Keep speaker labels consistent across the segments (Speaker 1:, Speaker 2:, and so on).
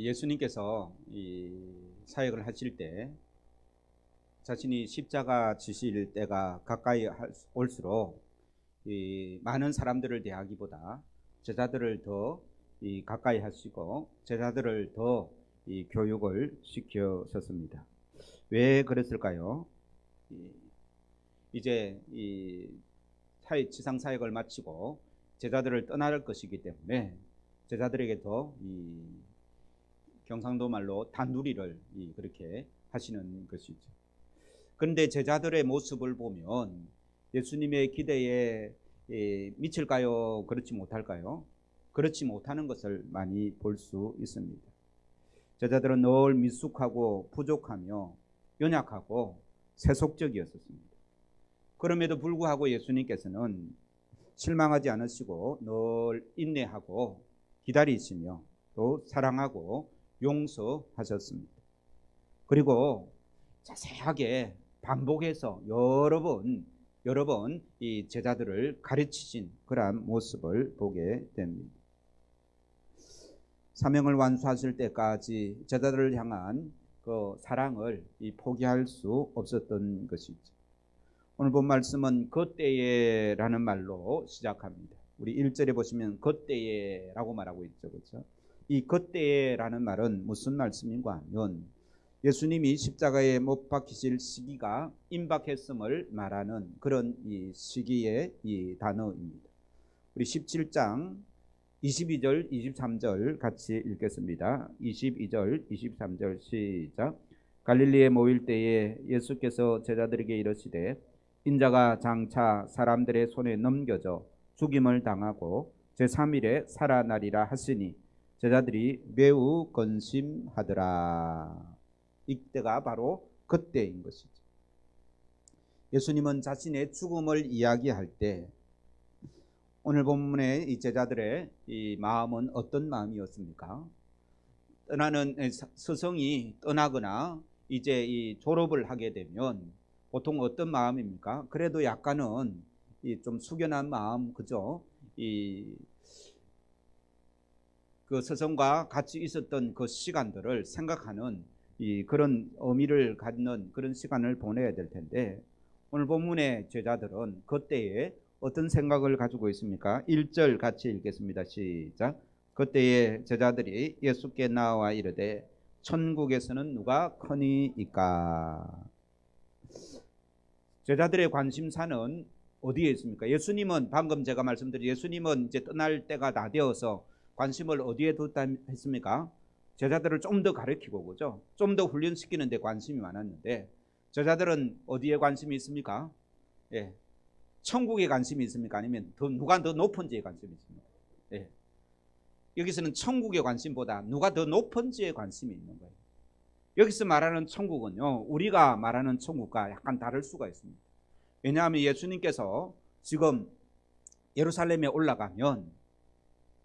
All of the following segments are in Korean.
Speaker 1: 예수님께서 이 사역을 하실 때 자신이 십자가 지실 때가 가까이 올수록 이 많은 사람들을 대하기보다 제자들을 더 가까이 하시고 제자들을 더 교육을 시켰었습니다. 왜 그랬을까요? 이제 지상 사역을 마치고 제자들을 떠날 것이기 때문에 제자들에게 더 경상도 말로 단두리를 그렇게 하시는 것이죠. 그런데 제자들의 모습을 보면 예수님의 기대에 미칠까요? 그렇지 못할까요? 그렇지 못하는 것을 많이 볼 수 있습니다. 제자들은 늘 미숙하고 부족하며 연약하고 세속적이었습니다. 그럼에도 불구하고 예수님께서는 실망하지 않으시고 늘 인내하고 기다리시며 또 사랑하고 용서하셨습니다. 그리고 자세하게 반복해서 여러 번 이 제자들을 가르치신 그러한 모습을 보게 됩니다. 사명을 완수하실 때까지 제자들을 향한 그 사랑을 포기할 수 없었던 것이죠. 오늘 본 말씀은 그때에라는 말로 시작합니다. 우리 1절에 보시면 그때에라고 말하고 있죠. 그렇죠? 이 그때에라는 말은 무슨 말씀인가 하면 예수님이 십자가에 못 박히실 시기가 임박했음을 말하는 그런 이 시기의 이 단어입니다. 우리 17장 22절 23절 같이 읽겠습니다. 22절 23절 시작. 갈릴리에 모일 때에 예수께서 제자들에게 이르시되 인자가 장차 사람들의 손에 넘겨져 죽임을 당하고 제3일에 살아나리라 하시니 제자들이 매우 근심하더라. 이때가 바로 그때인 것이죠. 예수님은 자신의 죽음을 이야기할 때 오늘 본문의 이 제자들의 이 마음은 어떤 마음이었습니까? 떠나는 스승이 떠나거나 이제 이 졸업을 하게 되면 보통 어떤 마음입니까? 그래도 약간은 좀 숙연한 마음, 그죠? 그 스승과 같이 있었던 그 시간들을 생각하는 그런 의미를 갖는 그런 시간을 보내야 될 텐데 오늘 본문의 제자들은 그때에 어떤 생각을 가지고 있습니까? 1절 같이 읽겠습니다. 시작. 그때에 제자들이 예수께 나와 이르되 천국에서는 누가 크니이까? 제자들의 관심사는 어디에 있습니까? 예수님은 방금 제가 말씀드린 예수님은 이제 떠날 때가 다 되어서 관심을 어디에 뒀다 했습니까? 제자들을 좀 더 가르치고 그죠? 좀 더 훈련시키는 데 관심이 많았는데 제자들은 어디에 관심이 있습니까? 예. 천국에 관심이 있습니까? 아니면 누가 더 높은지에 관심이 있습니까? 예. 여기서는 천국의 관심보다 누가 더 높은지에 관심이 있는 거예요. 여기서 말하는 천국은요, 우리가 말하는 천국과 약간 다를 수가 있습니다. 왜냐하면 예수님께서 지금 예루살렘에 올라가면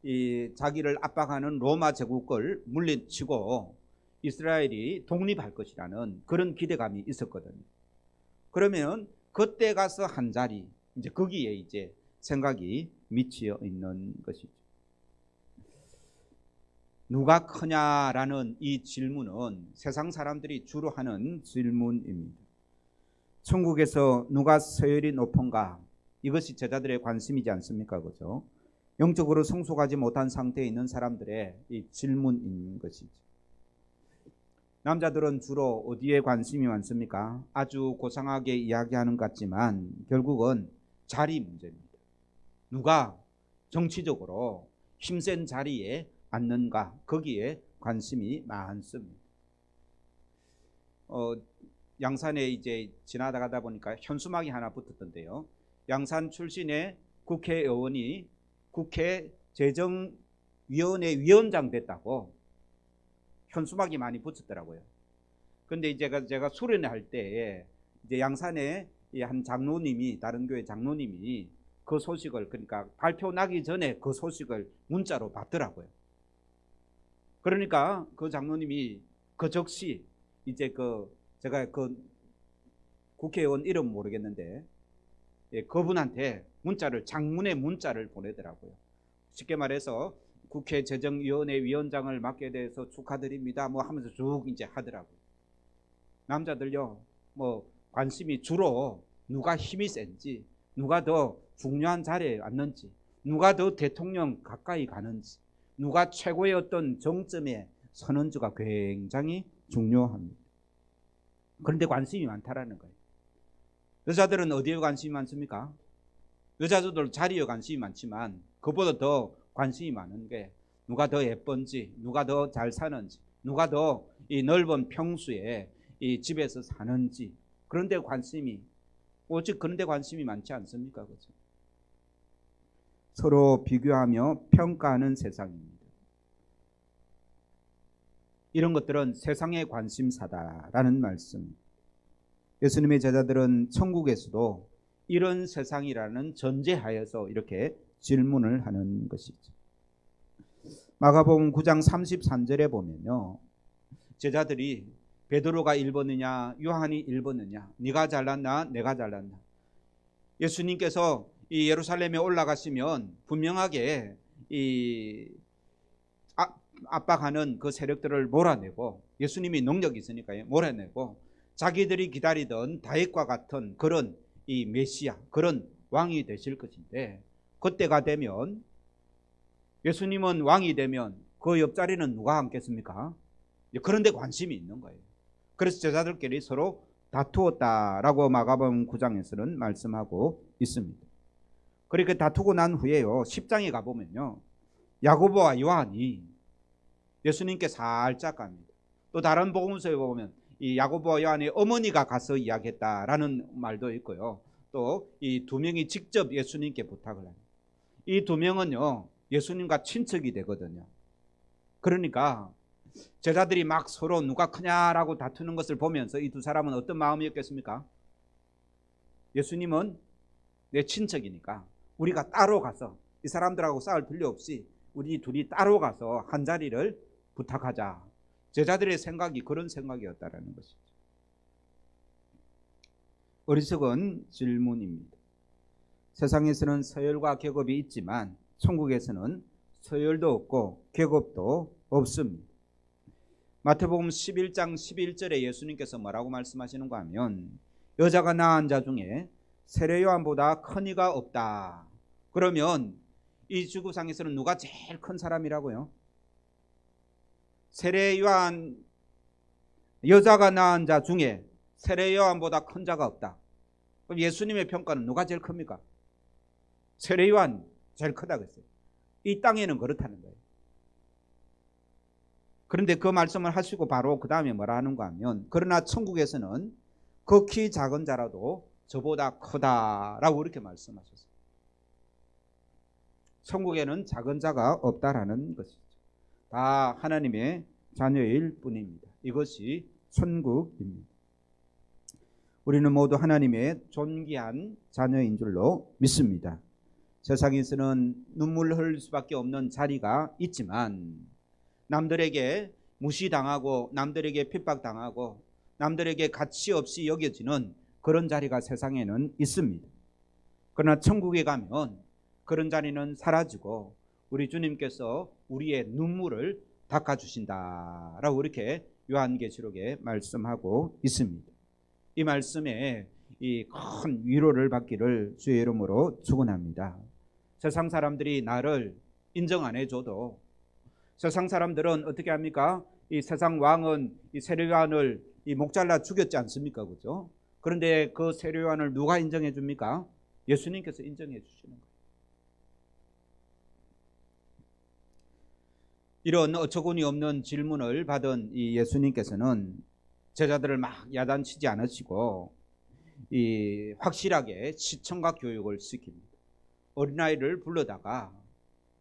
Speaker 1: 이 자기를 압박하는 로마 제국을 물리치고 이스라엘이 독립할 것이라는 그런 기대감이 있었거든요. 그러면 그때 가서 한 자리, 이제 거기에 이제 생각이 미치어 있는 것이죠. 누가 크냐라는 이 질문은 세상 사람들이 주로 하는 질문입니다. 천국에서 누가 서열이 높은가? 이것이 제자들의 관심이지 않습니까? 그죠? 영적으로 성숙하지 못한 상태에 있는 사람들의 이 질문인 것이죠. 남자들은 주로 어디에 관심이 많습니까? 아주 고상하게 이야기하는 것 같지만 결국은 자리 문제입니다. 누가 정치적으로 힘센 자리에 앉는가? 거기에 관심이 많습니다. 양산에 이제 지나가다 보니까 현수막이 하나 붙었던데요. 양산 출신의 국회의원이 국회 재정위원회 위원장 됐다고 현수막이 많이 붙었더라고요. 그런데 이제 제가 수련회 할 때 이제 양산에 한 장로님이 다른 교회 장로님이 그 소식을 그러니까 발표 나기 전에 그 소식을 문자로 받더라고요. 그러니까 그 장로님이 그 즉시 이제 제가 국회의원 이름 모르겠는데 그분한테 장문의 문자를 보내더라고요. 쉽게 말해서 국회 재정위원회 위원장을 맡게 돼서 축하드립니다. 뭐 하면서 쭉 이제 하더라고요. 남자들요, 뭐 관심이 주로 누가 힘이 센지, 누가 더 중요한 자리에 앉는지, 누가 더 대통령 가까이 가는지, 누가 최고의 어떤 정점에 서는지가 굉장히 중요합니다. 그런데 관심이 많다라는 거예요. 여자들은 어디에 관심이 많습니까? 여자들도 자리에 관심이 많지만 그보다 더 관심이 많은 게 누가 더 예쁜지, 누가 더 잘 사는지, 누가 더 이 넓은 평수에 이 집에서 사는지, 그런데 관심이, 오직 그런데 관심이 많지 않습니까? 그렇죠? 서로 비교하며 평가하는 세상입니다. 이런 것들은 세상의 관심사다라는 말씀. 예수님의 제자들은 천국에서도 이런 세상이라는 전제하에서 이렇게 질문을 하는 것이죠. 마가복음 9장 33절에 보면요, 제자들이 베드로가 일번느냐 요한이 일번느냐, 네가 잘났나 내가 잘났나. 예수님께서 이 예루살렘에 올라가시면 분명하게 이 압박하는 그 세력들을 몰아내고, 예수님이 능력이 있으니까요, 몰아내고 자기들이 기다리던 다윗과 같은 그런 이 메시아, 그런 왕이 되실 것인데, 그때가 되면 예수님은 왕이 되면 그 옆자리는 누가 앉겠습니까? 그런데 관심이 있는 거예요. 그래서 제자들끼리 서로 다투었다라고 마가복음 9장에서는 말씀하고 있습니다. 그렇게 다투고 난 후에요, 10장에 가보면요, 야고보와 요한이 예수님께 살짝 갑니다. 또 다른 복음서에 보면 이 야고보와 요한의 어머니가 가서 이야기했다라는 말도 있고요. 또 이 두 명이 직접 예수님께 부탁을 합니다. 이 두 명은요, 예수님과 친척이 되거든요. 그러니까 제자들이 막 서로 누가 크냐라고 다투는 것을 보면서 이 두 사람은 어떤 마음이었겠습니까? 예수님은 내 친척이니까 우리가 따로 가서 이 사람들하고 싸울 필요 없이 우리 둘이 따로 가서 한 자리를 부탁하자. 제자들의 생각이 그런 생각이었다라는 것이죠. 어리석은 질문입니다. 세상에서는 서열과 계급이 있지만 천국에서는 서열도 없고 계급도 없습니다. 마태복음 11장 11절에 예수님께서 뭐라고 말씀하시는가 하면, 여자가 낳은 자 중에 세례 요한보다 큰 이가 없다. 그러면 이 지구상에서는 누가 제일 큰 사람이라고요? 세례 요한, 여자가 낳은 자 중에 세례 요한보다 큰 자가 없다. 그럼 예수님의 평가는 누가 제일 큽니까? 세례 요한 제일 크다고 했어요. 이 땅에는 그렇다는 거예요. 그런데 그 말씀을 하시고 바로 그 다음에 뭐라 하는가 하면, 그러나 천국에서는 극히 작은 자라도 저보다 크다라고 이렇게 말씀하셨어요. 천국에는 작은 자가 없다라는 것이죠. 다 하나님의 자녀일 뿐입니다. 이것이 천국입니다. 우리는 모두 하나님의 존귀한 자녀인 줄로 믿습니다. 세상에서는 눈물 흘릴 수밖에 없는 자리가 있지만, 남들에게 무시당하고 남들에게 핍박당하고 남들에게 가치 없이 여겨지는 그런 자리가 세상에는 있습니다. 그러나 천국에 가면 그런 자리는 사라지고 우리 주님께서 우리의 눈물을 닦아주신다라고 이렇게 요한계시록에 말씀하고 있습니다. 이 말씀에 이 큰 위로를 받기를 주의 이름으로 축원합니다. 세상 사람들이 나를 인정 안 해줘도, 세상 사람들은 어떻게 합니까? 이 세상 왕은 이 세례 요한을 이 목 잘라 죽였지 않습니까? 그죠? 그런데 그 세례 요한을 누가 인정해 줍니까? 예수님께서 인정해 주시는 거예요. 이런 어처구니 없는 질문을 받은 이 예수님께서는 제자들을 막 야단치지 않으시고 이 확실하게 시청각 교육을 시킵니다. 어린아이를 불러다가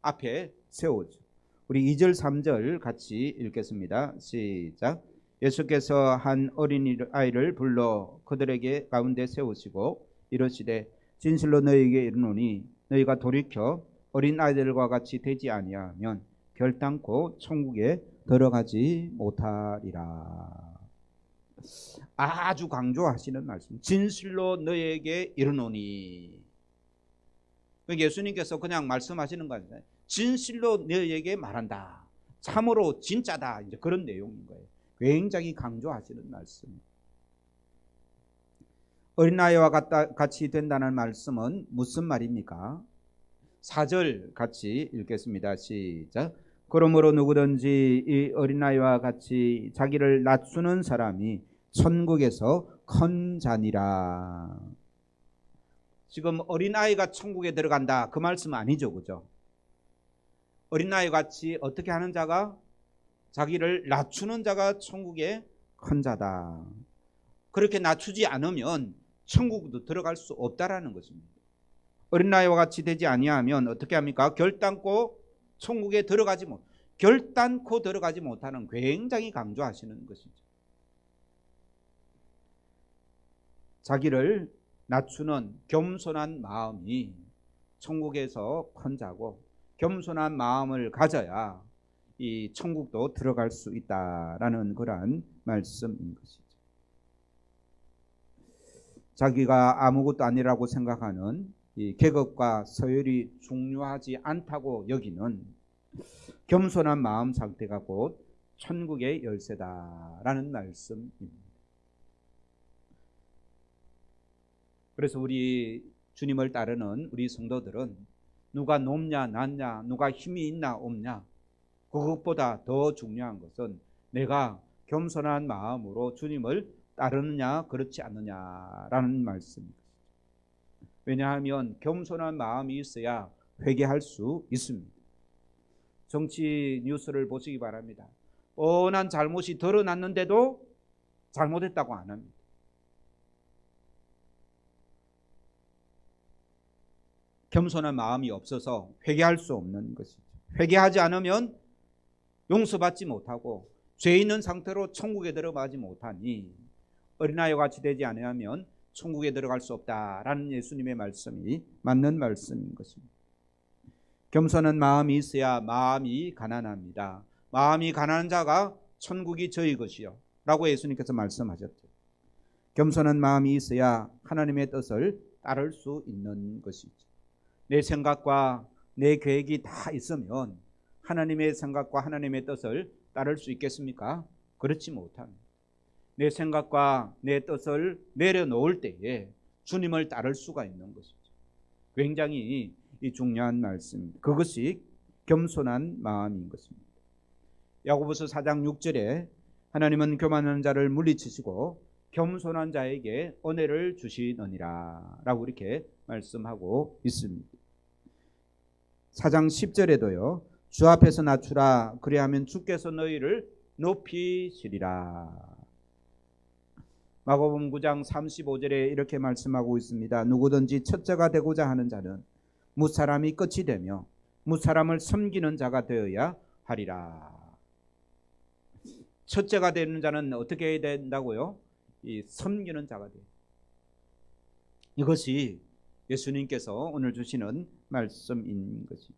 Speaker 1: 앞에 세우죠. 우리 2절 3절 같이 읽겠습니다. 시작. 예수께서 한 어린아이를 불러 그들에게 가운데 세우시고 이르시되, 진실로 너희에게 이르노니 너희가 돌이켜 어린아이들과 같이 되지 아니하면 결단코 천국에 들어가지 못하리라. 아주 강조하시는 말씀. 진실로 너희에게 이르노니. 예수님께서 그냥 말씀하시는 거 아니에요. 진실로 너희에게 말한다. 참으로 진짜다. 이제 그런 내용인 거예요. 굉장히 강조하시는 말씀. 어린아이와 같이 된다는 말씀은 무슨 말입니까? 4절 같이 읽겠습니다. 시작. 그러므로 누구든지 이 어린아이와 같이 자기를 낮추는 사람이 천국에서 큰 자니라. 지금 어린아이가 천국에 들어간다 그 말씀 아니죠, 그죠? 어린아이 같이 어떻게 하는 자가, 자기를 낮추는 자가 천국에 큰 자다. 그렇게 낮추지 않으면 천국도 들어갈 수 없다라는 것입니다. 어린아이와 같이 되지 아니하면 어떻게 합니까? 결단코 들어가지 못하는, 굉장히 강조하시는 것이죠. 자기를 낮추는 겸손한 마음이 천국에서 큰 자고, 겸손한 마음을 가져야 이 천국도 들어갈 수 있다라는 그러한 말씀인 것이죠. 자기가 아무것도 아니라고 생각하는 이 계급과 서열이 중요하지 않다고 여기는 겸손한 마음 상태가 곧 천국의 열쇠다라는 말씀입니다. 그래서 우리 주님을 따르는 우리 성도들은 누가 높냐 낮냐, 누가 힘이 있나 없냐, 그것보다 더 중요한 것은 내가 겸손한 마음으로 주님을 따르느냐 그렇지 않느냐라는 말씀입니다. 왜냐하면 겸손한 마음이 있어야 회개할 수 있습니다. 정치 뉴스를 보시기 바랍니다. 뻔한 잘못이 드러났는데도 잘못했다고 안 합니다. 겸손한 마음이 없어서 회개할 수 없는 것이죠. 회개하지 않으면 용서받지 못하고 죄 있는 상태로 천국에 들어가지 못하니 어린아이와 같이 되지 않으면 천국에 들어갈 수 없다라는 예수님의 말씀이 맞는 말씀인 것입니다. 겸손한 마음이 있어야 마음이 가난합니다. 마음이 가난한 자가 천국이 저희 것이요 라고 예수님께서 말씀하셨죠. 겸손한 마음이 있어야 하나님의 뜻을 따를 수 있는 것이죠. 내 생각과 내 계획이 다 있으면 하나님의 생각과 하나님의 뜻을 따를 수 있겠습니까? 그렇지 못합니다. 내 생각과 내 뜻을 내려놓을 때에 주님을 따를 수가 있는 것이죠. 굉장히 중요한 말씀입니다. 그것이 겸손한 마음인 것입니다. 야고보서 4장 6절에 하나님은 교만한 자를 물리치시고 겸손한 자에게 은혜를 주시느니라 라고 이렇게 말씀하고 있습니다. 4장 10절에도요. 주 앞에서 낮추라 그리하면 주께서 너희를 높이시리라. 마가복음 9장 35절에 이렇게 말씀하고 있습니다. 누구든지 첫째가 되고자 하는 자는 무사람이 끝이 되며 무사람을 섬기는 자가 되어야 하리라. 첫째가 되는 자는 어떻게 해야 된다고요? 이 섬기는 자가 돼요. 이것이 예수님께서 오늘 주시는 말씀인 것이죠.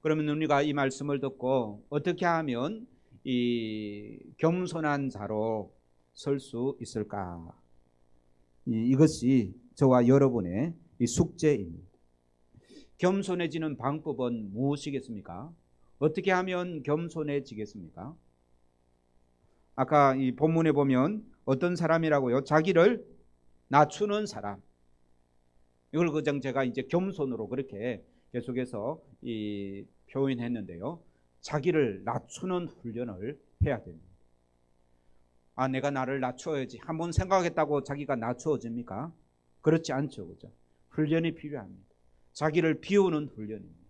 Speaker 1: 그러면 우리가 이 말씀을 듣고 어떻게 하면 이 겸손한 자로 설 수 있을까? 이것이 저와 여러분의 이 숙제입니다. 겸손해지는 방법은 무엇이겠습니까? 어떻게 하면 겸손해지겠습니까? 아까 이 본문에 보면 어떤 사람이라고요? 자기를 낮추는 사람. 이걸 그냥 제가 이제 겸손으로 그렇게 계속해서 이 표현했는데요. 자기를 낮추는 훈련을 해야 됩니다. 아, 내가 나를 낮춰야지. 한번 생각했다고 자기가 낮춰집니까? 그렇지 않죠, 그죠? 훈련이 필요합니다. 자기를 비우는 훈련입니다.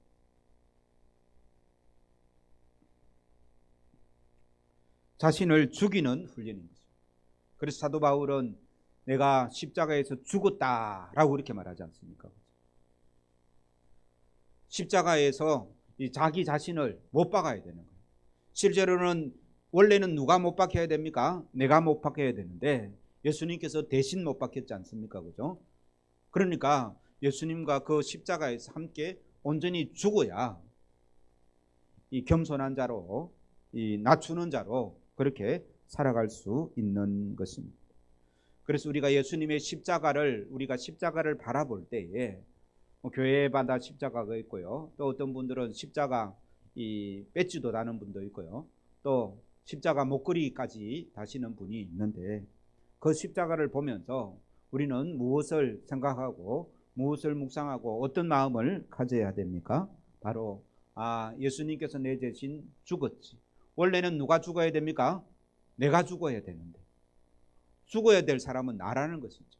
Speaker 1: 자신을 죽이는 훈련인 거죠. 그래서 사도 바울은 내가 십자가에서 죽었다라고 이렇게 말하지 않습니까? 십자가에서 자기 자신을 못 박아야 되는 거예요. 실제로는 원래는 누가 못 박혀야 됩니까? 내가 못 박혀야 되는데 예수님께서 대신 못 박혔지 않습니까? 그죠? 그러니까 예수님과 그 십자가에서 함께 온전히 죽어야 이 겸손한 자로, 이 낮추는 자로 그렇게 살아갈 수 있는 것입니다. 그래서 우리가 예수님의 십자가를 바라볼 때에 교회마다 십자가가 있고요. 또 어떤 분들은 십자가 이 배지도 다는 분도 있고요. 또 십자가 목걸이까지 다시는 분이 있는데 그 십자가를 보면서 우리는 무엇을 생각하고 무엇을 묵상하고 어떤 마음을 가져야 됩니까? 바로 예수님께서 내 대신 죽었지. 원래는 누가 죽어야 됩니까? 내가 죽어야 되는데 죽어야 될 사람은 나라는 것이죠.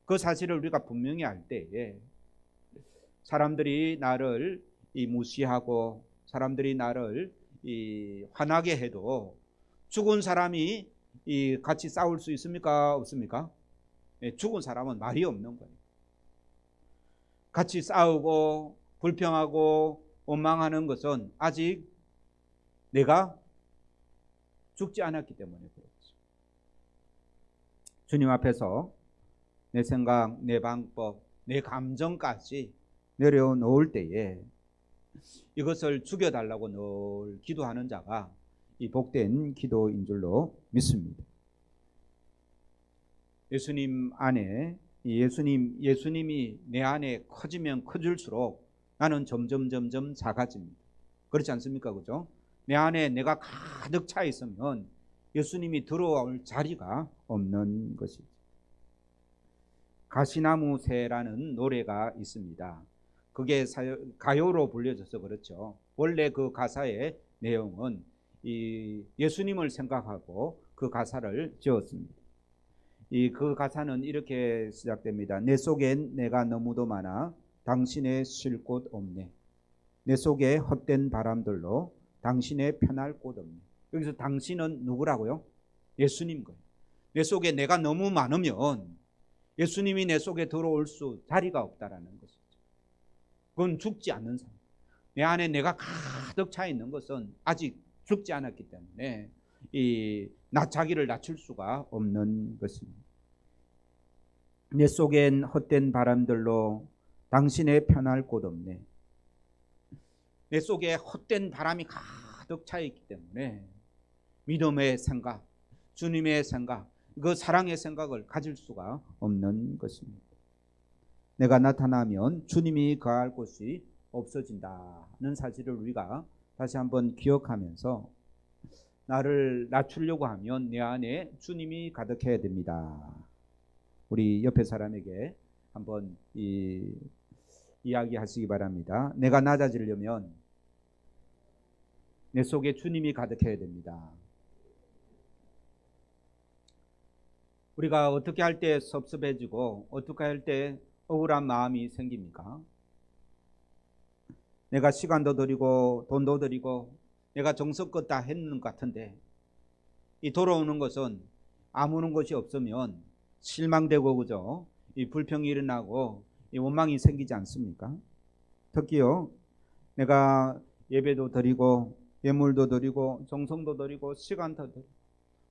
Speaker 1: 그 사실을 우리가 분명히 알 때에 사람들이 나를 무시하고 사람들이 나를 화나게 해도 죽은 사람이 같이 싸울 수 있습니까? 없습니까? 죽은 사람은 말이 없는 거예요. 같이 싸우고 불평하고 원망하는 것은 아직 내가 죽지 않았기 때문에 그렇죠. 주님 앞에서 내 생각, 내 방법, 내 감정까지 내려놓을 때에 이것을 죽여달라고 늘 기도하는 자가 이 복된 기도인 줄로 믿습니다. 예수님 안에 예수님이 내 안에 커지면 커질수록 나는 점점 작아집니다. 그렇지 않습니까? 그죠? 내 안에 내가 가득 차 있으면 예수님이 들어올 자리가 없는 것이죠. 가시나무 새라는 노래가 있습니다. 그게 가요로 불려져서 그렇죠. 원래 그 가사의 내용은 예수님을 생각하고 그 가사를 지었습니다. 그 가사는 이렇게 시작됩니다. 내 속엔 내가 너무도 많아 당신의 쉴 곳 없네. 내 속에 헛된 바람들로 당신의 편할 곳 없네. 여기서 당신은 누구라고요? 예수님 거예요. 내 속에 내가 너무 많으면 예수님이 내 속에 들어올 수 자리가 없다라는 것이죠. 그건 죽지 않는 사람. 내 안에 내가 가득 차 있는 것은 아직 죽지 않았기 때문에 자기를 낮출 수가 없는 것입니다. 내 속엔 헛된 바람들로 당신의 편할 곳 없네. 내 속에 헛된 바람이 가득 차 있기 때문에 믿음의 생각, 주님의 생각, 그 사랑의 생각을 가질 수가 없는 것입니다. 내가 나타나면 주님이 거할 곳이 없어진다는 사실을 우리가 다시 한번 기억하면서 나를 낮추려고 하면 내 안에 주님이 가득해야 됩니다. 우리 옆에 사람에게 한번 이야기하시기 바랍니다. 내가 낮아지려면 내 속에 주님이 가득해야 됩니다. 우리가 어떻게 할 때 섭섭해지고 어떻게 할 때 억울한 마음이 생깁니까? 내가 시간도 들이고 돈도 들이고 내가 정성껏 다 했는 것 같은데 이 돌아오는 것은 아무런 것이 없으면 실망되고 그죠? 이 불평이 일어나고 이 원망이 생기지 않습니까? 특히요 내가 예배도 드리고 예물도 드리고 정성도 드리고 시간도 드리고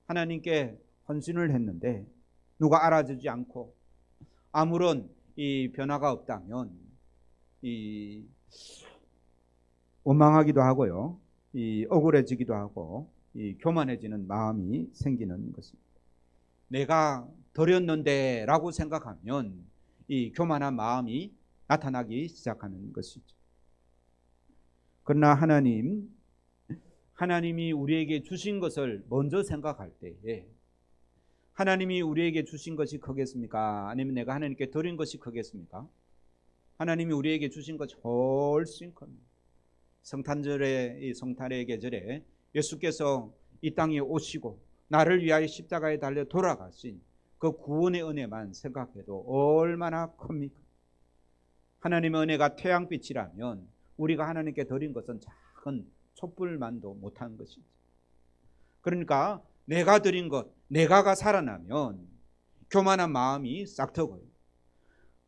Speaker 1: 하나님께 헌신을 했는데 누가 알아주지 않고 아무런 이 변화가 없다면 이 원망하기도 하고요, 이 억울해지기도 하고 이 교만해지는 마음이 생기는 것입니다. 내가 드렸는데라고 생각하면 이 교만한 마음이 나타나기 시작하는 것이죠. 그러나 하나님이 우리에게 주신 것을 먼저 생각할 때에 하나님이 우리에게 주신 것이 크겠습니까? 아니면 내가 하나님께 드린 것이 크겠습니까? 하나님이 우리에게 주신 것이 훨씬 큽니다. 성탄절에, 이 성탄의 계절에 예수께서 이 땅에 오시고 나를 위하여 십자가에 달려 돌아가신 그 구원의 은혜만 생각해도 얼마나 큽니까? 하나님의 은혜가 태양빛이라면 우리가 하나님께 드린 것은 작은 촛불만도 못한 것이죠. 그러니까 내가 드린 것, 내가가 살아나면 교만한 마음이 싹트고요.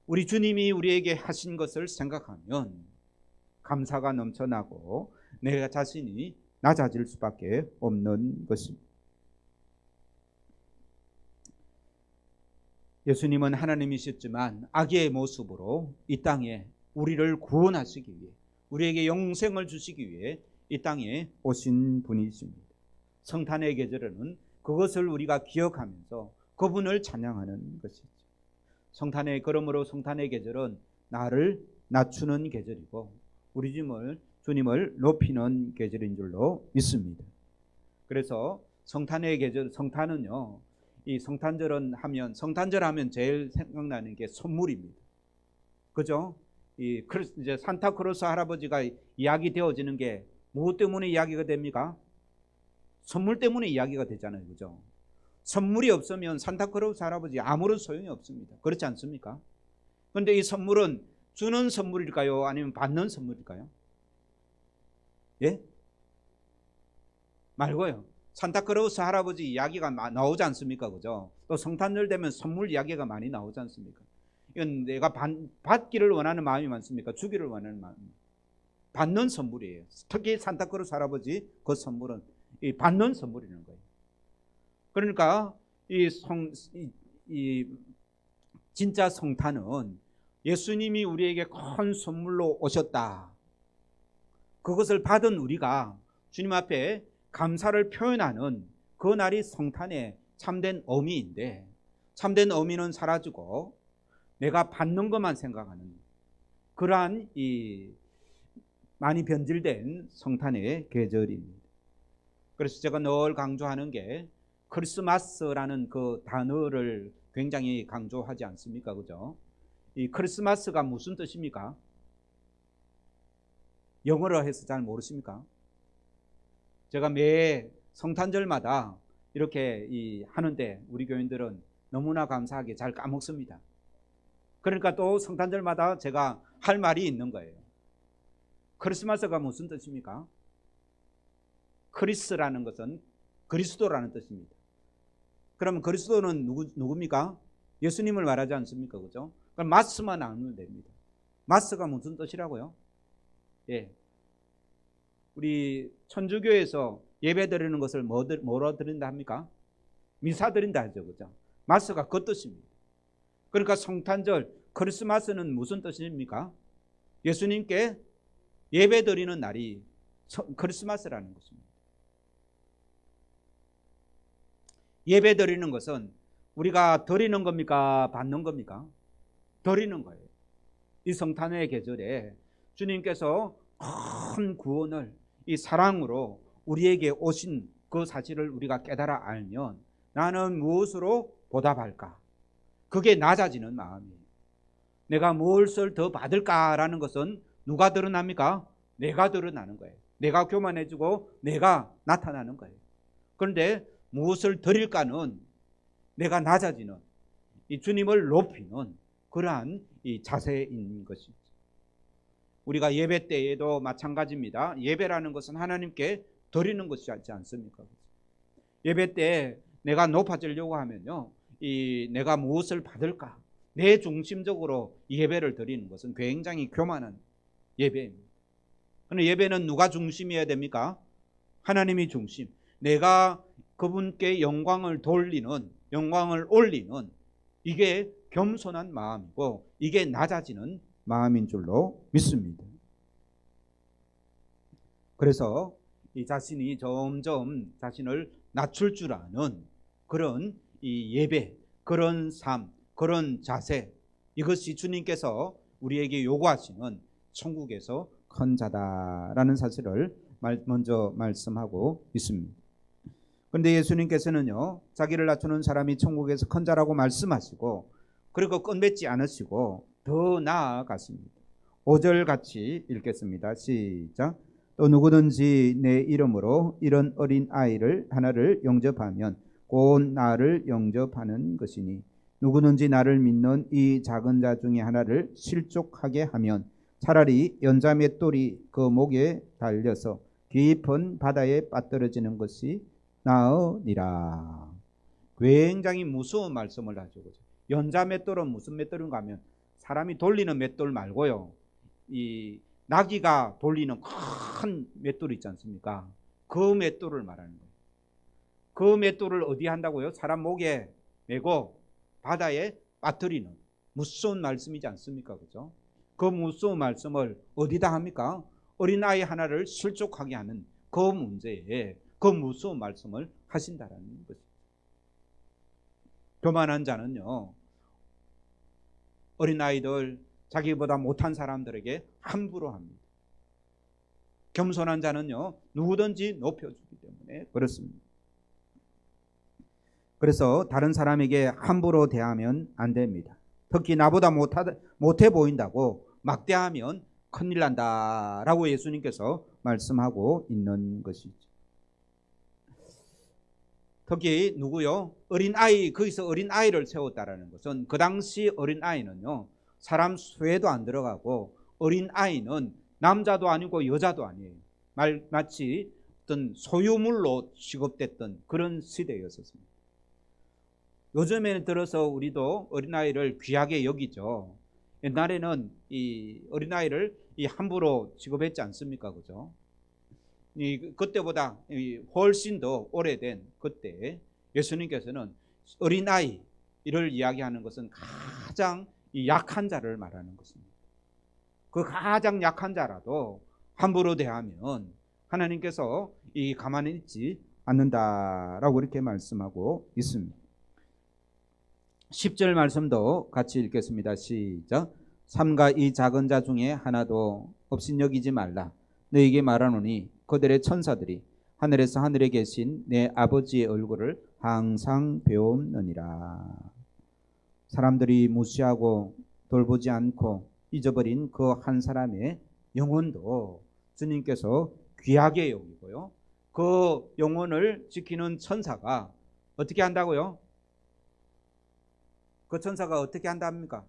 Speaker 1: 우리 주님이 우리에게 하신 것을 생각하면 감사가 넘쳐나고 내가 자신이 낮아질 수밖에 없는 것입니다. 예수님은 하나님이셨지만 아기의 모습으로 이 땅에 우리를 구원하시기 위해 우리에게 영생을 주시기 위해 이 땅에 오신 분이십니다. 성탄의 계절에는 그것을 우리가 기억하면서 그분을 찬양하는 것이죠. 그러므로 성탄의 계절은 나를 낮추는 계절이고 우리 주님을 높이는 계절인 줄로 믿습니다. 그래서 성탄의 계절, 성탄은요, 이 성탄절은 하면, 성탄절 하면 제일 생각나는 게 선물입니다. 그죠? 이제 산타크로스 할아버지가 이야기 되어지는 게 무엇 때문에 이야기가 됩니까? 선물 때문에 이야기가 되잖아요. 그죠? 선물이 없으면 산타크로스 할아버지 아무런 소용이 없습니다. 그렇지 않습니까? 그런데 이 선물은 주는 선물일까요? 아니면 받는 선물일까요? 예? 말고요. 산타크로스 할아버지 이야기가 나오지 않습니까? 그죠? 또 성탄절 되면 선물 이야기가 많이 나오지 않습니까? 이건 내가 받기를 원하는 마음이 많습니까? 주기를 원하는 마음. 받는 선물이에요. 특히 산타크로스 할아버지 그 선물은 이 받는 선물이라는 거예요. 그러니까 이 진짜 성탄은 예수님이 우리에게 큰 선물로 오셨다. 그것을 받은 우리가 주님 앞에 감사를 표현하는 그 날이 성탄의 참된 의미인데, 참된 의미는 사라지고 내가 받는 것만 생각하는 그러한 이 많이 변질된 성탄의 계절입니다. 그래서 제가 늘 강조하는 게 크리스마스라는 그 단어를 굉장히 강조하지 않습니까? 그죠? 이 크리스마스가 무슨 뜻입니까? 영어로 해서 잘 모르십니까? 제가 매 성탄절마다 이렇게 하는데 우리 교인들은 너무나 감사하게 잘 까먹습니다. 그러니까 또 성탄절마다 제가 할 말이 있는 거예요. 크리스마스가 무슨 뜻입니까? 크리스라는 것은 그리스도라는 뜻입니다. 그럼 그리스도는 누굽니까? 예수님을 말하지 않습니까? 그죠? 그럼 마스만 알면 됩니다. 마스가 무슨 뜻이라고요? 예. 우리 천주교에서 예배 드리는 것을 뭐로 드린다 합니까? 미사 드린다 하죠. 그죠? 마스가 그 뜻입니다. 그러니까 성탄절, 크리스마스는 무슨 뜻입니까? 예수님께 예배 드리는 날이 크리스마스라는 것입니다. 예배 드리는 것은 우리가 드리는 겁니까? 받는 겁니까? 드리는 거예요. 이 성탄의 계절에 주님께서 큰 구원을 이 사랑으로 우리에게 오신 그 사실을 우리가 깨달아 알면 나는 무엇으로 보답할까? 그게 낮아지는 마음이에요. 내가 무엇을 더 받을까라는 것은 누가 드러납니까? 내가 드러나는 거예요. 내가 교만해지고 내가 나타나는 거예요. 그런데 무엇을 드릴까는 내가 낮아지는 이 주님을 높이는 그러한 이 자세인 것이죠. 우리가 예배 때에도 마찬가지입니다. 예배라는 것은 하나님께 드리는 것이지 않습니까? 예배 때 내가 높아지려고 하면요, 내가 무엇을 받을까? 내 중심적으로 예배를 드리는 것은 굉장히 교만한 예배입니다. 그런데 예배는 누가 중심이어야 됩니까? 하나님이 중심. 내가 그분께 영광을 돌리는, 영광을 올리는 이게 겸손한 마음이고 이게 낮아지는 마음인 줄로 믿습니다. 그래서 이 자신이 점점 자신을 낮출 줄 아는 그런 이 예배, 그런 삶, 그런 자세, 이것이 주님께서 우리에게 요구하시는 천국에서 큰 자다라는 사실을 먼저 말씀하고 있습니다. 그런데 예수님께서는요, 자기를 낮추는 사람이 천국에서 큰 자라고 말씀하시고 그리고 끝맺지 않으시고 더 나아갔습니다. 5절 같이 읽겠습니다. 시작. 또 누구든지 내 이름으로 이런 어린 아이를 하나를 영접하면 곧 나를 영접하는 것이니 누구든지 나를 믿는 이 작은 자 중에 하나를 실족하게 하면 차라리 연자 맷돌이 그 목에 달려서 깊은 바다에 빠뜨려지는 것이 나으니라. 굉장히 무서운 말씀을 하죠. 연자 맷돌은 무슨 맷돌인가 하면 사람이 돌리는 맷돌 말고요, 이 나귀가 돌리는 큰 맷돌 있지 않습니까? 그 맷돌을 말하는 거예요. 그 맷돌을 어디 한다고요? 사람 목에 메고 바다에 빠뜨리는 무서운 말씀이지 않습니까? 그죠? 그 무서운 말씀을 어디다 합니까? 어린아이 하나를 실족하게 하는 그 문제에 그 무서운 말씀을 하신다라는 것입니다. 교만한 자는요, 어린아이들 자기보다 못한 사람들에게 함부로 합니다. 겸손한 자는요, 누구든지 높여주기 때문에 그렇습니다. 그래서 다른 사람에게 함부로 대하면 안 됩니다. 특히 나보다 못해 보인다고 막대하면 큰일 난다라고 예수님께서 말씀하고 있는 것이죠. 특히 누구요? 어린아이, 거기서 어린아이를 세웠다라는 것은 그 당시 어린아이는요, 사람 수에도 안 들어가고 어린아이는 남자도 아니고 여자도 아니에요. 마치 어떤 소유물로 취급됐던 그런 시대였었습니다. 요즘에 들어서 우리도 어린아이를 귀하게 여기죠. 옛날에는 이 어린아이를 함부로 취급했지 않습니까? 그죠? 그때보다 훨씬 더 오래된 그때 예수님께서는 어린아이를 이야기하는 것은 가장 약한 자를 말하는 것입니다. 그 가장 약한 자라도 함부로 대하면 하나님께서 가만히 있지 않는다라고 이렇게 말씀하고 있습니다. 10절 말씀도 같이 읽겠습니다. 시작. 삼가 이 작은 자 중에 하나도 업신여기지 말라. 너에게 말하노니 그들의 천사들이 하늘에서 하늘에 계신 내 아버지의 얼굴을 항상 배움느니라. 사람들이 무시하고 돌보지 않고 잊어버린 그 한 사람의 영혼도 주님께서 귀하게 여기고요, 그 영혼을 지키는 천사가 어떻게 한다고요? 그 천사가 어떻게 한답니까?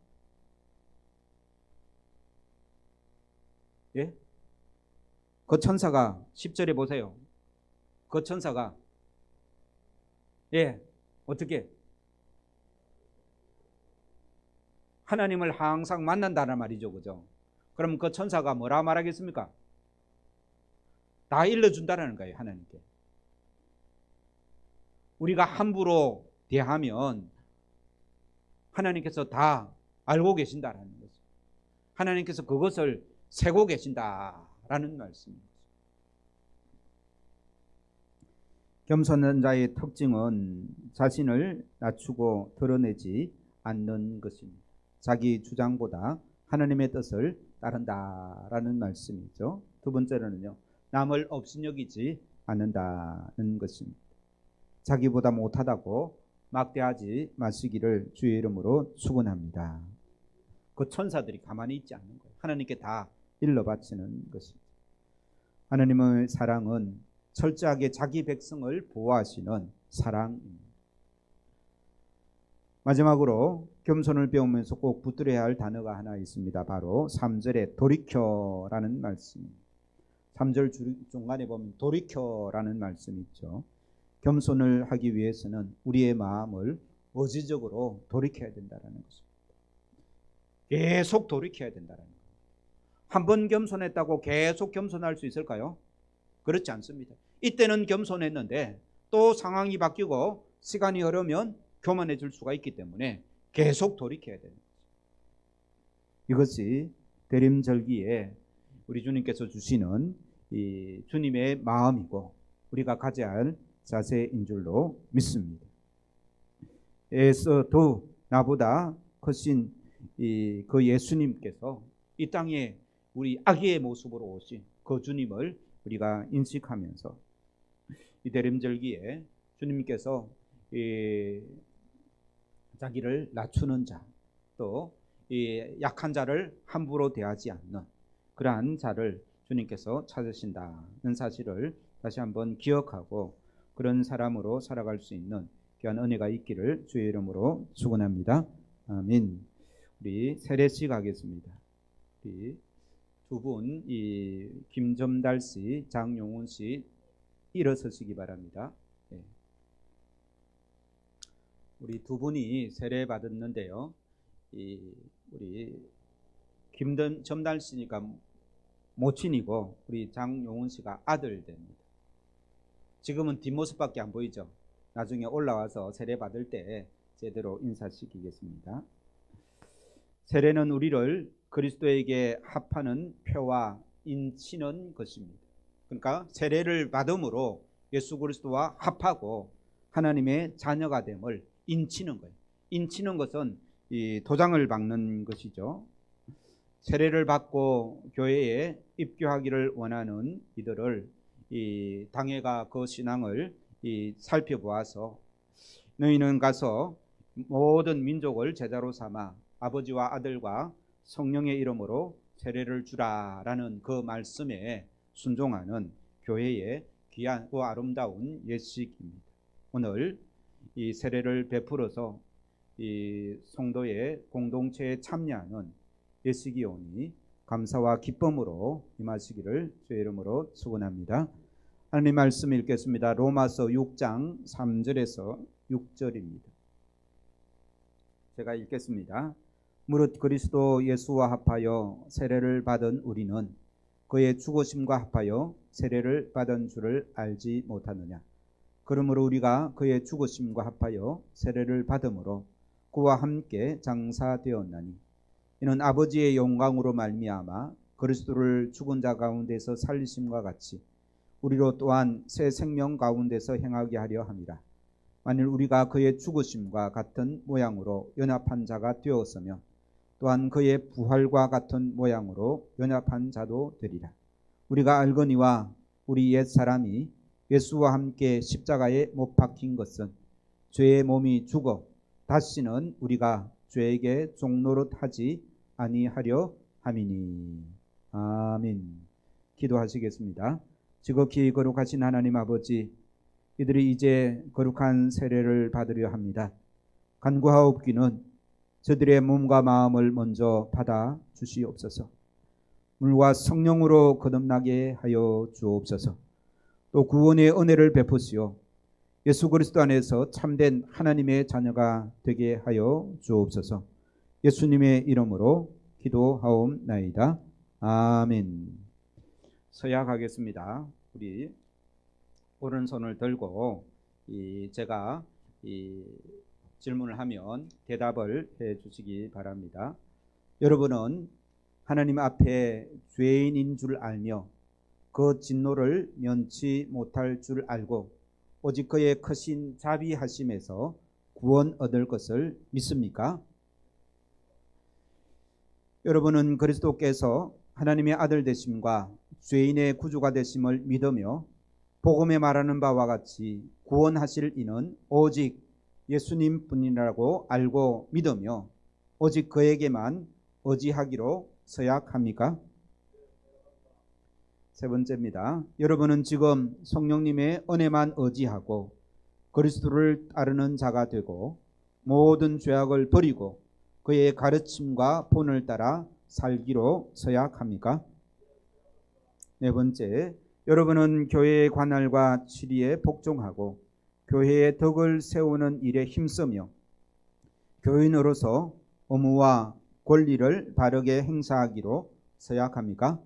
Speaker 1: 예? 그 천사가 10절에 보세요. 그 천사가 어떻게 하나님을 항상 만난다는 말이죠. 그죠? 그럼 그 천사가 뭐라 말하겠습니까? 다 일러준다는 거예요. 하나님께. 우리가 함부로 대하면 하나님께서 다 알고 계신다라는 거죠. 하나님께서 그것을 세고 계신다라는 말씀입니다. 겸손한 자의 특징은 자신을 낮추고 드러내지 않는 것입니다. 자기 주장보다 하나님의 뜻을 따른다라는 말씀이죠. 두 번째로는요, 남을 업신여기지 않는다는 것입니다. 자기보다 못하다고 막대하지 마시기를 주의 이름으로 축원합니다. 그 천사들이 가만히 있지 않는 거예요. 하나님께 다 일러 바치는 것입니다. 하나님의 사랑은 철저하게 자기 백성을 보호하시는 사랑입니다. 마지막으로 겸손을 배우면서 꼭 붙들어야 할 단어가 하나 있습니다. 바로 3절에 돌이켜라는 말씀입니다. 3절 중간에 보면 돌이켜라는 말씀이 있죠. 겸손을 하기 위해서는 우리의 마음을 의지적으로 돌이켜야 된다는 것입니다. 계속 돌이켜야 된다는 거예요. 한 번 겸손했다고 계속 겸손할 수 있을까요? 그렇지 않습니다. 이때는 겸손했는데 또 상황이 바뀌고 시간이 흐르면 교만해질 수가 있기 때문에 계속 돌이켜야 되는 거죠. 이것이 대림절기에 우리 주님께서 주시는 이 주님의 마음이고 우리가 가져야 할 자세인 줄로 믿습니다. 에서도 나보다 크신 그 예수님께서 이 땅에 우리 아기의 모습으로 오신 그 주님을 우리가 인식하면서 이 대림절기에 주님께서 자기를 낮추는 자, 또 약한 자를 함부로 대하지 않는 그러한 자를 주님께서 찾으신다는 사실을 다시 한번 기억하고 그런 사람으로 살아갈 수 있는 귀한 은혜가 있기를 주의 이름으로 축원합니다. 아멘. 우리 세례식 하겠습니다. 우리 두 분, 김점달 씨, 장용훈 씨 일어서시기 바랍니다. 네. 우리 두 분이 세례 받았는데요. 우리 김점달 씨니까 모친이고 우리 장용훈 씨가 아들 됩니다. 지금은 뒷모습밖에 안 보이죠. 나중에 올라와서 세례 받을 때 제대로 인사시키겠습니다. 세례는 우리를 그리스도에게 합하는 표와 인치는 것입니다. 그러니까 세례를 받음으로 예수 그리스도와 합하고 하나님의 자녀가 됨을 인치는 거예요. 인치는 것은 이 도장을 박는 것이죠. 세례를 받고 교회에 입교하기를 원하는 이들을 이 당회가 그 신앙을 살펴보아서 너희는 가서 모든 민족을 제자로 삼아 아버지와 아들과 성령의 이름으로 세례를 주라라는 그 말씀에 순종하는 교회의 귀하고 아름다운 예식입니다. 오늘 이 세례를 베풀어서 이 성도의 공동체에 참여하는 예식이 오니 감사와 기쁨으로 임하시기를 주의 이름으로 축원합니다. 하나님 말씀 읽겠습니다. 로마서 6장 3절에서 6절입니다. 제가 읽겠습니다. 무릇 그리스도 예수와 합하여 세례를 받은 우리는 그의 죽으심과 합하여 세례를 받은 줄을 알지 못하느냐. 그러므로 우리가 그의 죽으심과 합하여 세례를 받음으로 그와 함께 장사되었나니 이는 아버지의 영광으로 말미암아 그리스도를 죽은 자 가운데서 살리심과 같이 우리로 또한 새 생명 가운데서 행하게 하려 함이라. 만일 우리가 그의 죽으심과 같은 모양으로 연합한 자가 되었으면 또한 그의 부활과 같은 모양으로 연합한 자도 되리라. 우리가 알거니와 우리 옛 사람이 예수와 함께 십자가에 못 박힌 것은 죄의 몸이 죽어 다시는 우리가 죄에게 종노릇하지 아니하려 함이니. 아멘. 기도하시겠습니다. 지극히 거룩하신 하나님 아버지, 이들이 이제 거룩한 세례를 받으려 합니다. 간구하옵기는 저들의 몸과 마음을 먼저 받아 주시옵소서. 물과 성령으로 거듭나게 하여 주옵소서. 또 구원의 은혜를 베푸시오 예수 그리스도 안에서 참된 하나님의 자녀가 되게 하여 주옵소서. 예수님의 이름으로 기도하옵나이다. 아멘. 서약하겠습니다. 우리 오른손을 들고 제가 질문을 하면 대답을 해 주시기 바랍니다. 여러분은 하나님 앞에 죄인인 줄 알며 그 진노를 면치 못할 줄 알고 오직 그의 크신 자비하심에서 구원 얻을 것을 믿습니까? 여러분은 그리스도께서 하나님의 아들 되심과 죄인의 구주가 되심을 믿으며 복음에 말하는 바와 같이 구원하실 이는 오직 예수님 뿐이라고 알고 믿으며 오직 그에게만 의지하기로 서약합니까? 세 번째입니다. 여러분은 지금 성령님의 은혜만 의지하고 그리스도를 따르는 자가 되고 모든 죄악을 버리고 그의 가르침과 본을 따라 살기로 서약합니까? 네 번째, 여러분은 교회의 관할과 치리에 복종하고 교회의 덕을 세우는 일에 힘쓰며 교인으로서 의무와 권리를 바르게 행사하기로 서약합니까?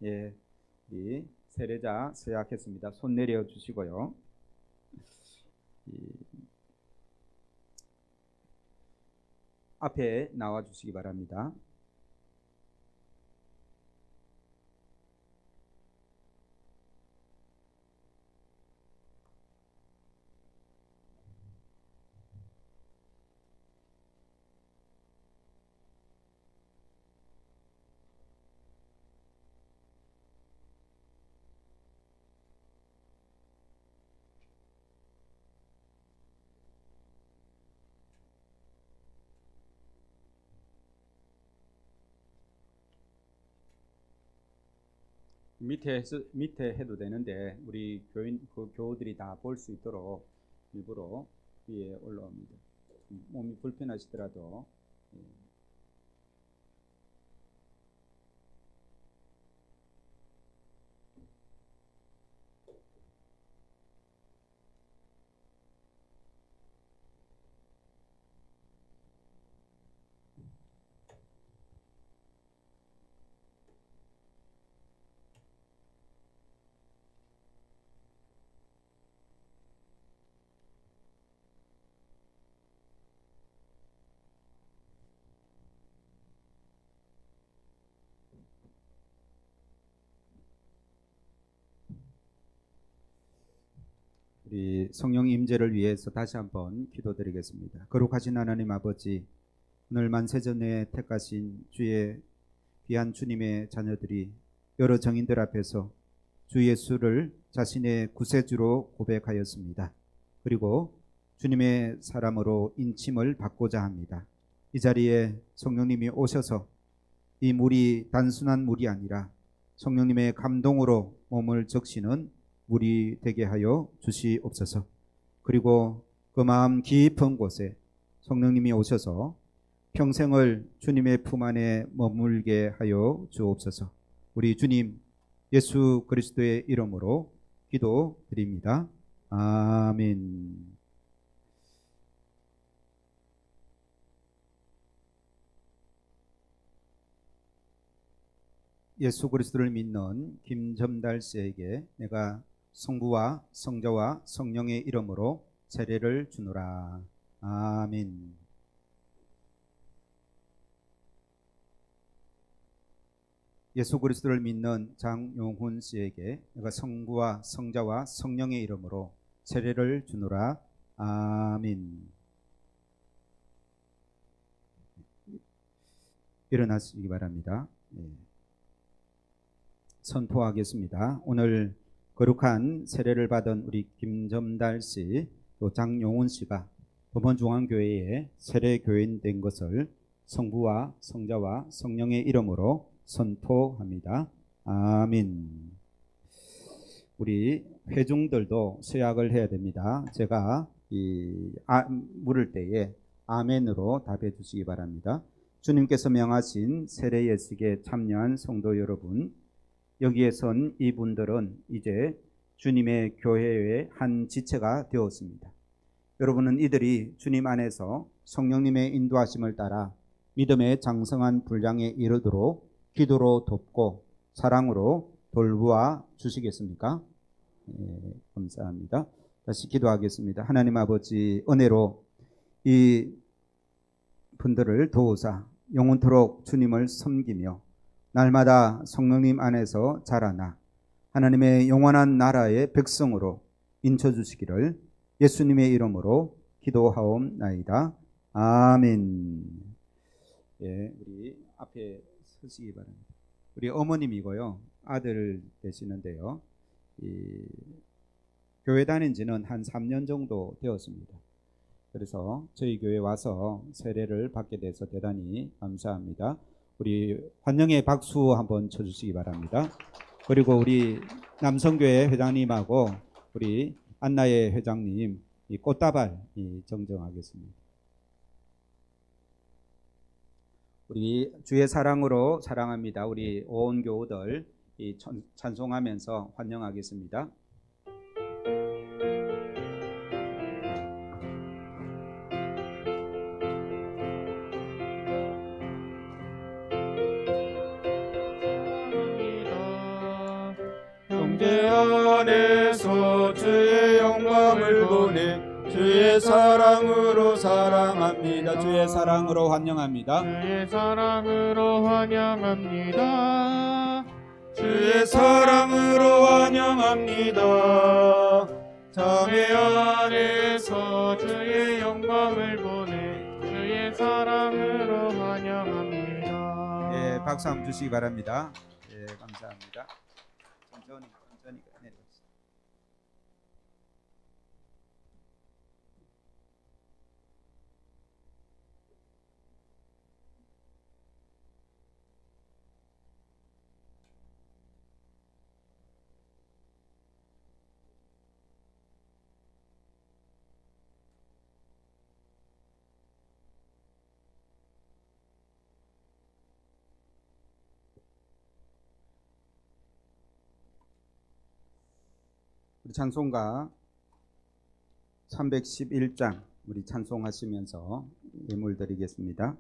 Speaker 1: 예, 이 세례자 서약했습니다. 손 내려 주시고요. 앞에 나와 주시기 바랍니다. 밑에 해도 되는데 우리 교우들이 다 볼 수 있도록 일부러 위에 올라옵니다. 몸이 불편하시더라도. 우리 성령 임재를 위해서 다시 한번 기도드리겠습니다. 거룩하신 하나님 아버지, 오늘 만세전에 택하신 주의 귀한 주님의 자녀들이 여러 정인들 앞에서 주 예수를 자신의 구세주로 고백하였습니다. 그리고 주님의 사람으로 인침을 받고자 합니다. 이 자리에 성령님이 오셔서 이 물이 단순한 물이 아니라 성령님의 감동으로 몸을 적시는 물이 되게 하여 주시옵소서. 그리고 그 마음 깊은 곳에 성령님이 오셔서 평생을 주님의 품 안에 머물게 하여 주옵소서. 우리 주님 예수 그리스도의 이름으로 기도드립니다. 아멘. 예수 그리스도를 믿는 김점달 씨에게 내가 성부와 성자와 성령의 이름으로 세례를 주노라. 아멘. 예수 그리스도를 믿는 장용훈 씨에게 내가 성부와 성자와 성령의 이름으로 세례를 주노라. 아멘. 일어나시기 바랍니다. 선포하겠습니다. 오늘 거룩한 세례를 받은 우리 김점달 씨, 또 장용훈 씨가 범원중앙교회의 세례교인 된 것을 성부와 성자와 성령의 이름으로 선포합니다. 아멘. 우리 회중들도 서약을 해야 됩니다. 제가 물을 때에 아멘으로 답해 주시기 바랍니다. 주님께서 명하신 세례 예식에 참여한 성도 여러분, 여기에 선 이분들은 이제 주님의 교회의 한 지체가 되었습니다. 여러분은 이들이 주님 안에서 성령님의 인도하심을 따라 믿음의 장성한 분량에 이르도록 기도로 돕고 사랑으로 돌보아 주시겠습니까? 감사합니다. 다시 기도하겠습니다. 하나님 아버지, 은혜로 이 분들을 도우사 영원토록 주님을 섬기며 날마다 성령님 안에서 자라나 하나님의 영원한 나라의 백성으로 인쳐주시기를 예수님의 이름으로 기도하옵나이다. 아멘. 예, 우리 앞에 서시기 바랍니다. 우리 어머님이고요, 아들 되시는데요, 교회 다닌 지는 한 3년 정도 되었습니다. 그래서 저희 교회 와서 세례를 받게 돼서 대단히 감사합니다. 우리 환영의 박수 한번 쳐주시기 바랍니다. 그리고 우리 남성교회 회장님하고 우리 안나의 회장님 이 꽃다발 정정하겠습니다. 우리 주의 사랑으로 사랑합니다. 우리 온 교우들 찬송하면서 환영하겠습니다.
Speaker 2: 형제 안에서 주의 영광을 보내 주의 사랑으로 사랑합니다.
Speaker 1: 주의 사랑으로 환영합니다.
Speaker 2: 주의 사랑으로 환영합니다. 주의 사랑으로 환영합니다. 자매 안에서 주의 영광을 보내 주의 사랑으로 환영합니다.
Speaker 1: 예, 박수 한번 주시기 바랍니다. 예, 감사합니다. 천천히 내려오세요. 우리 찬송가 311장 우리 찬송하시면서 예물 드리겠습니다.